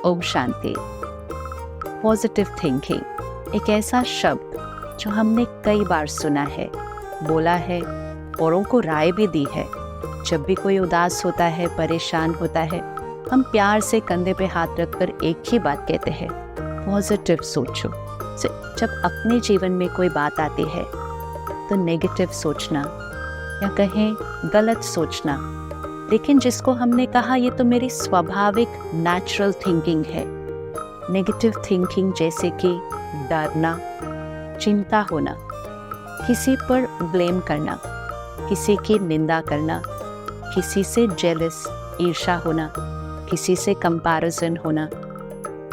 Om Shanti. Positive thinking एक ऐसा शब्द जो हमने कई बार सुना है, बोला है, औरों को राय भी दी है। जब भी कोई उदास होता है, परेशान होता है, हम प्यार से कंधे पे हाथ रखकर एक ही बात कहते हैं, पॉजिटिव सोचो। जब अपने जीवन में कोई बात आती है तो नेगेटिव सोचना या कहें गलत सोचना, लेकिन जिसको हमने कहा ये तो मेरी स्वाभाविक नेचुरल थिंकिंग है। नेगेटिव थिंकिंग जैसे कि डरना, चिंता होना, किसी पर ब्लेम करना, किसी की निंदा करना, किसी से जेलस ईर्ष्या होना, किसी से कंपैरिजन होना,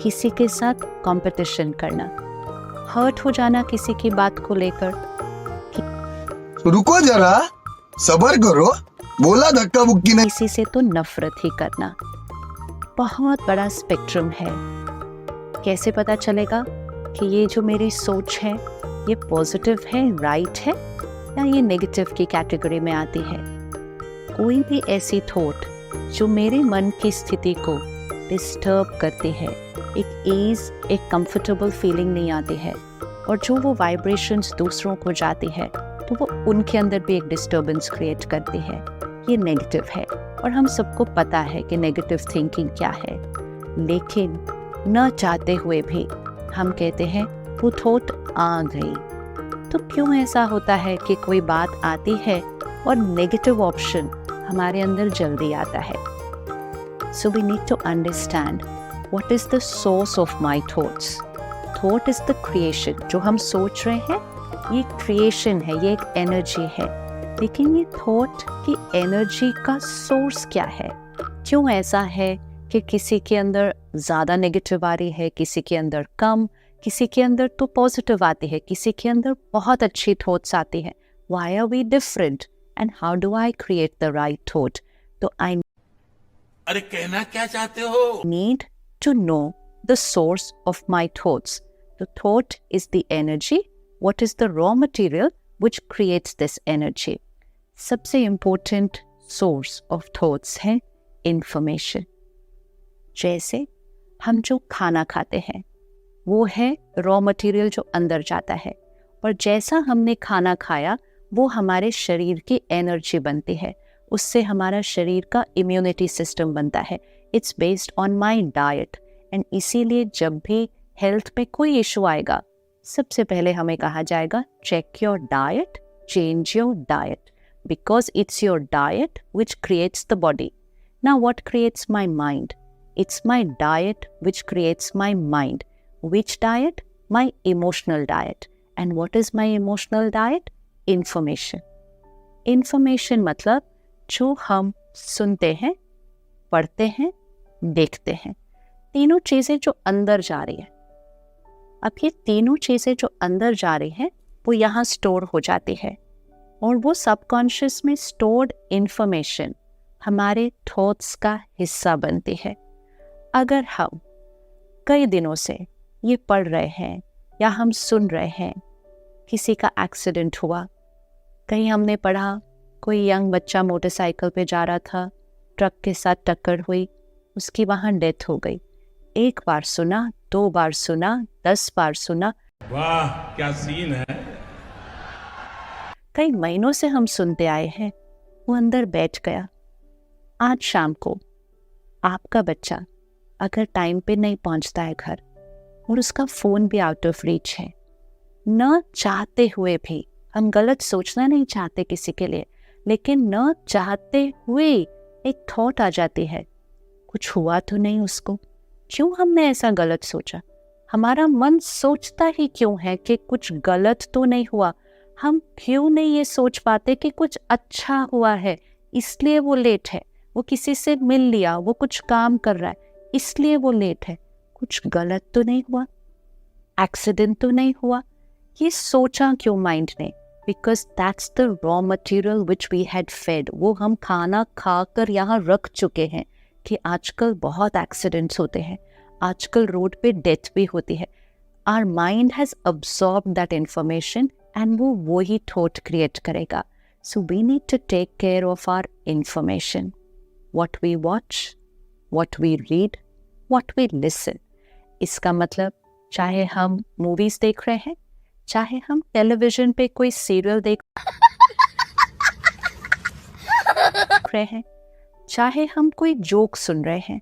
किसी के साथ कंपटीशन करना, हर्ट हो जाना किसी की बात को लेकर। रुको जरा, सब्र करो, बोला धक्का मुक्की नहीं। किसी से तो नफरत ही करना। बहुत बड़ा स्पेक्ट्रम है। कैसे पता चलेगा कि ये जो मेरी सोच है ये पॉजिटिव है, राइट है, या ये नेगेटिव की कैटेगरी में आती है? कोई भी ऐसी थॉट जो मेरे मन की स्थिति को डिस्टर्ब करती है, एक ईज, एक कंफर्टेबल फीलिंग नहीं आती है, और जो वो वाइब्रेशंस दूसरों को जाती है तो वो उनके अंदर भी एक डिस्टर्बेंस क्रिएट करती है, ये नेगेटिव है। और हम सबको पता है कि नेगेटिव थिंकिंग क्या है, लेकिन न चाहते हुए भी हम कहते हैं वो थॉट आ गई। तो क्यों ऐसा होता है कि कोई बात आती है और नेगेटिव ऑप्शन हमारे अंदर जल्दी आता है? So we need to understand what is the source of my thoughts. Thought is the creation. जो हम सोच रहे हैं ये क्रिएशन है, ये एक एनर्जी है, लेकिन ये थॉट की एनर्जी का सोर्स क्या है? क्यों ऐसा है कि किसी के अंदर ज़्यादा नेगेटिव आ रही है, किसी के अंदर कम, किसी के अंदर तो पॉजिटिव आती है, किसी के अंदर बहुत अच्छी थॉट्स आती है? Why are we different and how do I create the right thought? तो आई अरे कहना क्या चाहते हो? Need to know the source of my thoughts. The thought is the energy. What is the raw material which creates this energy? सबसे important source of thoughts है information। जैसे हम जो खाना खाते हैं वो है raw material जो अंदर जाता है, और जैसा हमने खाना खाया वो हमारे शरीर की एनर्जी बनती है, उससे हमारा शरीर का इम्यूनिटी सिस्टम बनता है। It's based on my diet। And इसीलिए जब भी हेल्थ में कोई इशू आएगा, सबसे पहले हमें कहा जाएगा check your diet, change your diet, because it's your diet which creates the body. Now what creates my mind? It's my diet which creates my mind. Which diet? My emotional diet. And what is my emotional diet? Information. Information मतलब जो हम सुनते हैं, पढ़ते हैं, देखते हैं, तीनों चीज़ें जो अंदर जा रही है। अब ये तीनों चीज़ें जो अंदर जा रही हैं वो यहाँ स्टोर हो जाती है, और वो सबकॉन्शियस में स्टोर्ड इंफॉर्मेशन हमारे थॉट्स का हिस्सा बनती है। अगर हम कई दिनों से ये पढ़ रहे हैं या हम सुन रहे हैं किसी का एक्सीडेंट हुआ, कहीं हमने पढ़ा कोई यंग बच्चा मोटरसाइकिल पे जा रहा था, ट्रक के साथ टक्कर हुई, उसकी वहाँ डेथ हो गई। एक बार सुना, 2 बार सुना, 10 बार सुना, वाह क्या सीन है। कई महीनों से हम सुनते आए हैं, वो अंदर बैठ गया। आज शाम को आपका बच्चा अगर टाइम पे नहीं पहुंचता है घर, और उसका फोन भी आउट ऑफ रीच है, न चाहते हुए भी, हम गलत सोचना नहीं चाहते किसी के लिए, लेकिन न चाहते हुए एक थॉट आ जाती है, कुछ हुआ तो नहीं उसको? क्यों हमने ऐसा गलत सोचा? हमारा मन सोचता ही क्यों है कि कुछ गलत तो नहीं हुआ? हम क्यों नहीं ये सोच पाते कि कुछ अच्छा हुआ है, इसलिए वो लेट है, वो किसी से मिल लिया, वो कुछ काम कर रहा है, इसलिए वो लेट है, कुछ गलत तो नहीं हुआ, एक्सीडेंट तो नहीं हुआ? ये सोचा क्यों माइंड ने? Because that's the raw material which we had fed. वो हम खाना खाकर यहाँ रख चुके हैं कि आजकल बहुत एक्सीडेंट्स होते हैं, आजकल रोड पे डेथ भी होती है। Our mind has absorb that information and वो ही थॉट क्रिएट करेगा। So we need to take care of our information, what we watch, what we read, what we listen. इसका मतलब चाहे हम मूवीज देख रहे हैं, चाहे हम टेलीविजन पे कोई सीरियल देख रहे हैं, चाहे हम कोई जोक सुन रहे हैं,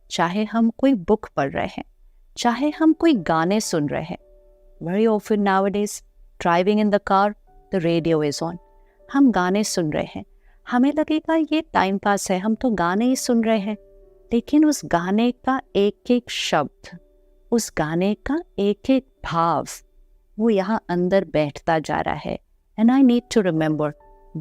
चाहे हम कोई बुक पढ़ रहे हैं, चाहे हम कोई गाने सुन रहे हैं. Very often nowadays, driving in the car, the radio is on. हम गाने सुन रहे हैं, हमें लगेगा ये टाइम पास है, हम तो गाने ही सुन रहे हैं. लेकिन उस गाने का एक एक शब्द, उस गाने का एक एक भाव, वो यहाँ अंदर बैठता जा रहा है. And I need to remember,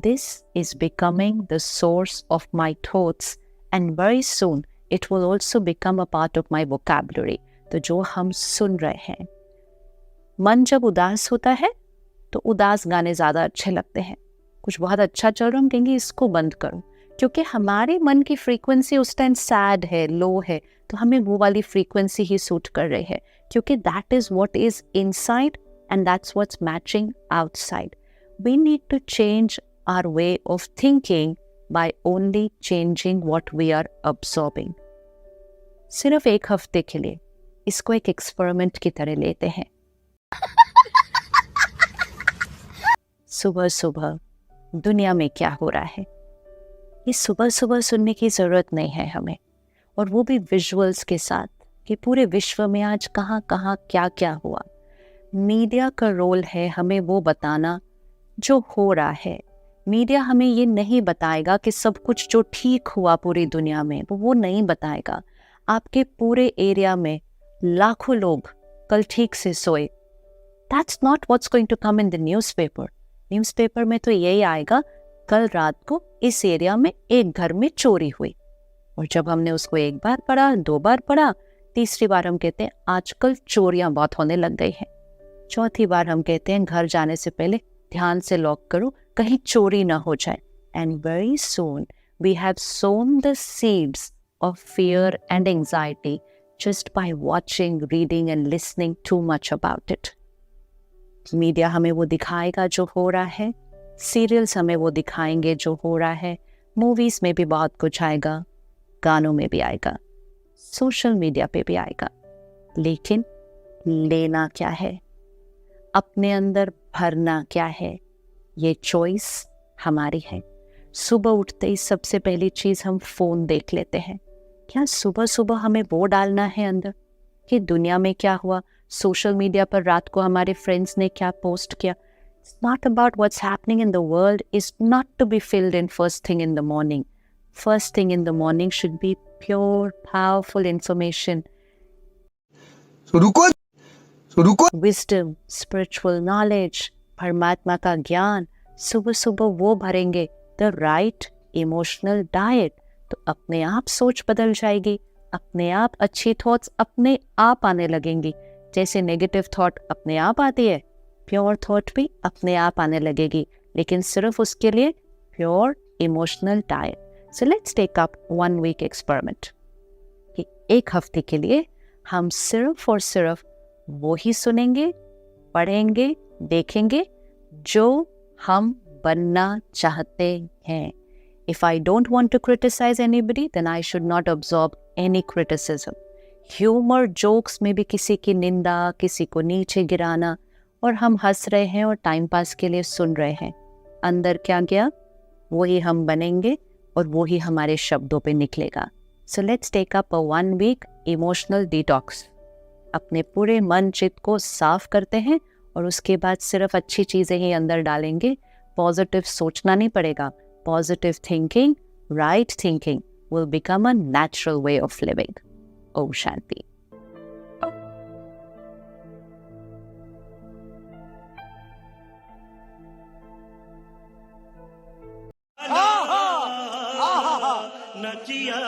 this is becoming the source of my thoughts, and very soon it will also become a part of my vocabulary. तो जो हम सुन रहे हैं, मन जब उदास होता है तो उदास गाने ज़्यादा अच्छे लगते हैं. कुछ बहुत अच्छा चल रहा, हम कहेंगे इसको बंद करो, क्योंकि हमारे मन की फ्रीक्वेंसी उस टाइम सैड है, लो है, तो हमें वो वाली फ्रीक्वेंसी ही सूट कर रही है, क्योंकि that is what is inside and that's what's matching outside. We need to change our way of thinking by only changing what we are absorbing. सिर्फ एक हफ्ते के लिए इसको एक एक्सपेरिमेंट की तरह लेते हैं. सुबह सुबह दुनिया में क्या हो रहा है, ये सुबह सुबह सुनने की ज़रूरत नहीं है हमें, और वो भी विजुअल्स के साथ कि पूरे विश्व में आज कहाँ कहाँ क्या क्या हुआ. मीडिया का रोल है हमें वो बताना जो हो रहा है. मीडिया हमें ये नहीं बताएगा कि सब कुछ जो ठीक हुआ पूरी दुनिया में, वो नहीं बताएगा. आपके पूरे एरिया में लाखों लोग कल ठीक से सोए, that's not what's going to come in the newspaper. Newspaper में तो यही आएगा कल रात को इस एरिया में एक घर में चोरी हुई. और जब हमने उसको एक बार पढ़ा, दो बार पढ़ा, तीसरी बार हम कहते हैं आजकल चोरियां बहुत होने लग गई हैं. चौथी बार हम कहते हैं घर जाने से पहले ध्यान से लॉक करो, कहीं चोरी ना हो जाए. And very soon we have sown the seeds of fear and anxiety just by watching, reading and listening too much about it. Media हमें वो दिखाएगा जो हो रहा है, सीरियल्स हमें वो दिखाएंगे जो हो रहा है, मूवीज में भी बहुत कुछ आएगा, गानों में भी आएगा, सोशल मीडिया पे भी आएगा. लेकिन लेना क्या है, अपने अंदर भरना क्या है, ये चॉइस हमारी है. सुबह उठते ही सबसे पहली चीज़ हम फ़ोन देख लेते हैं. क्या सुबह सुबह हमें वो डालना है अंदर कि दुनिया में क्या हुआ, सोशल मीडिया पर रात को हमारे फ्रेंड्स ने क्या पोस्ट किया. It's not about what's happening in the world is not to be filled in first thing in the morning. First thing in the morning should be pure, powerful information. So रुको. Wisdom, spiritual knowledge, परमात्मा का ज्ञान सुबह सुबह वो भरेंगे. The right emotional diet. तो अपने आप सोच बदल जाएगी, अपने आप अच्छी थॉट्स अपने आप आने लगेंगी. जैसे नेगेटिव थॉट अपने आप आती है, प्योर थॉट भी अपने आप आने लगेगी, लेकिन सिर्फ उसके लिए pure emotional diet. So let's take up 1 week experiment कि एक हफ्ते के लिए हम सिर्फ और सिर्फ वो ही सुनेंगे, पढ़ेंगे, देखेंगे जो हम बनना चाहते हैं. If I don't want to criticize anybody, then I should not absorb any criticism. Humor, jokes में भी किसी की निंदा, किसी को नीचे गिराना, और हम हंस रहे हैं और टाइम पास के लिए सुन रहे हैं. अंदर क्या गया, वही हम बनेंगे और वही हमारे शब्दों पे निकलेगा. So let's take up a 1 week emotional detox. अपने पूरे मन चित्त को साफ करते हैं और उसके बाद सिर्फ अच्छी चीज़ें ही अंदर डालेंगे. पॉजिटिव सोचना नहीं पड़ेगा. Positive thinking, right thinking will become a natural way of living. Om Shanti. न किया